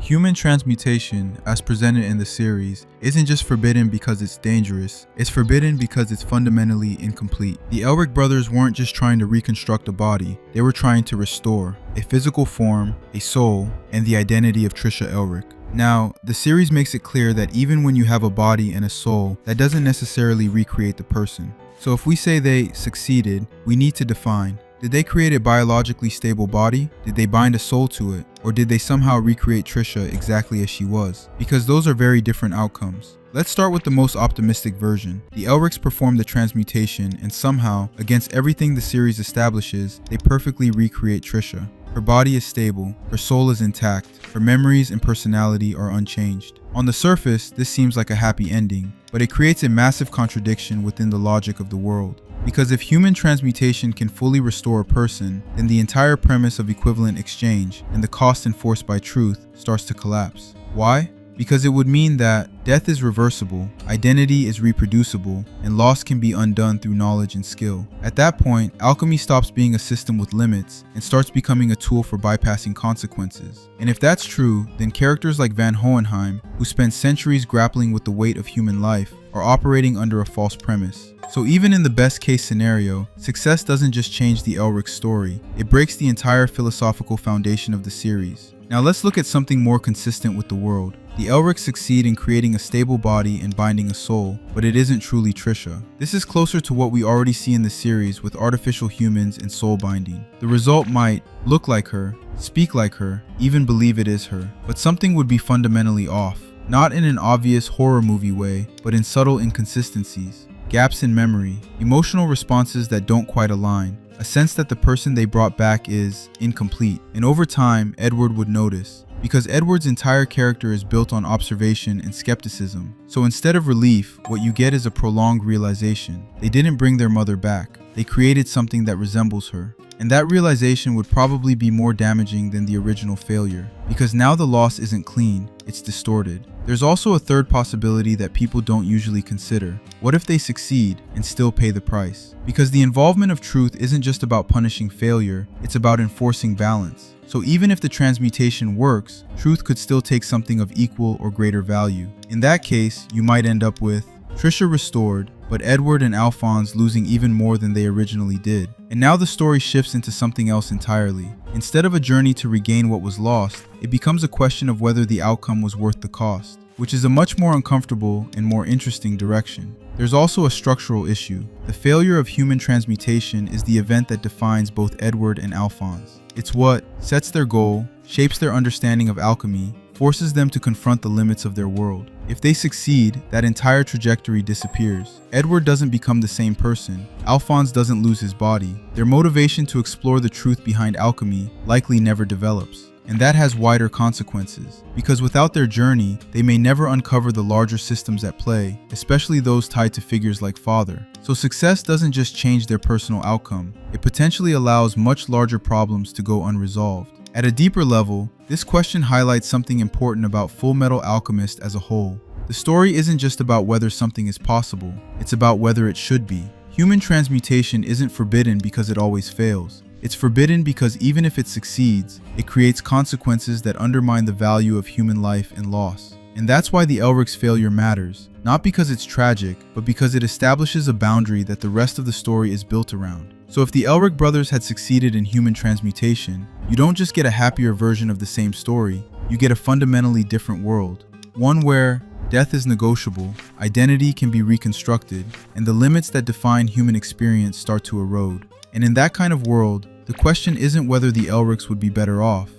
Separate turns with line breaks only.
Human transmutation, as presented in the series, isn't just forbidden because it's dangerous, it's forbidden because it's fundamentally incomplete. The Elric brothers weren't just trying to reconstruct a body, they were trying to restore a physical form, a soul, and the identity of Trisha Elric. Now, the series makes it clear that even when you have a body and a soul, that doesn't necessarily recreate the person. So if we say they succeeded, we need to define. Did they create a biologically stable body? Did they bind a soul to it? Or did they somehow recreate Trisha exactly as she was? Because those are very different outcomes. Let's start with the most optimistic version. The Elrics performed the transmutation and somehow, against everything the series establishes, they perfectly recreate Trisha. Her body is stable, her soul is intact, her memories and personality are unchanged. On the surface, this seems like a happy ending, but it creates a massive contradiction within the logic of the world. Because if human transmutation can fully restore a person, then the entire premise of equivalent exchange and the cost enforced by truth starts to collapse. Why? Because it would mean that death is reversible, identity is reproducible, and loss can be undone through knowledge and skill. At that point, alchemy stops being a system with limits and starts becoming a tool for bypassing consequences. And if that's true, then characters like Van Hohenheim, who spent centuries grappling with the weight of human life, are operating under a false premise. So even in the best case scenario, success doesn't just change the Elric story, it breaks the entire philosophical foundation of the series. Now let's look at something more consistent with the world. The Elrics succeed in creating a stable body and binding a soul, but it isn't truly Trisha. This is closer to what we already see in the series with artificial humans and soul binding. The result might look like her, speak like her, even believe it is her, but something would be fundamentally off. Not in an obvious horror movie way, but in subtle inconsistencies. Gaps in memory, emotional responses that don't quite align, a sense that the person they brought back is incomplete. And over time, Edward would notice, because Edward's entire character is built on observation and skepticism. So instead of relief, what you get is a prolonged realization. They didn't bring their mother back. They created something that resembles her. And that realization would probably be more damaging than the original failure, because now the loss isn't clean, it's distorted. There's also a third possibility that people don't usually consider. What if they succeed and still pay the price? Because the involvement of truth isn't just about punishing failure, it's about enforcing balance. So even if the transmutation works, truth could still take something of equal or greater value. In that case, you might end up with Trisha restored, but Edward and Alphonse losing even more than they originally did. And now the story shifts into something else entirely. Instead of a journey to regain what was lost, it becomes a question of whether the outcome was worth the cost, which is a much more uncomfortable and more interesting direction. There's also a structural issue. The failure of human transmutation is the event that defines both Edward and Alphonse. It's what sets their goal, shapes their understanding of alchemy, forces them to confront the limits of their world. If they succeed, that entire trajectory disappears. Edward doesn't become the same person. Alphonse doesn't lose his body. Their motivation to explore the truth behind alchemy likely never develops. And that has wider consequences, because without their journey, they may never uncover the larger systems at play, especially those tied to figures like father. So success doesn't just change their personal outcome, it potentially allows much larger problems to go unresolved. At a deeper level, this question highlights something important about Full Metal Alchemist as a whole. The story isn't just about whether something is possible, it's about whether it should be. Human transmutation isn't forbidden because it always fails. It's forbidden because even if it succeeds, it creates consequences that undermine the value of human life and loss. And that's why the Elric's failure matters, not because it's tragic, but because it establishes a boundary that the rest of the story is built around. So if the Elric brothers had succeeded in human transmutation, you don't just get a happier version of the same story, you get a fundamentally different world. One where death is negotiable, identity can be reconstructed, and the limits that define human experience start to erode. And in that kind of world, the question isn't whether the Elrics would be better off,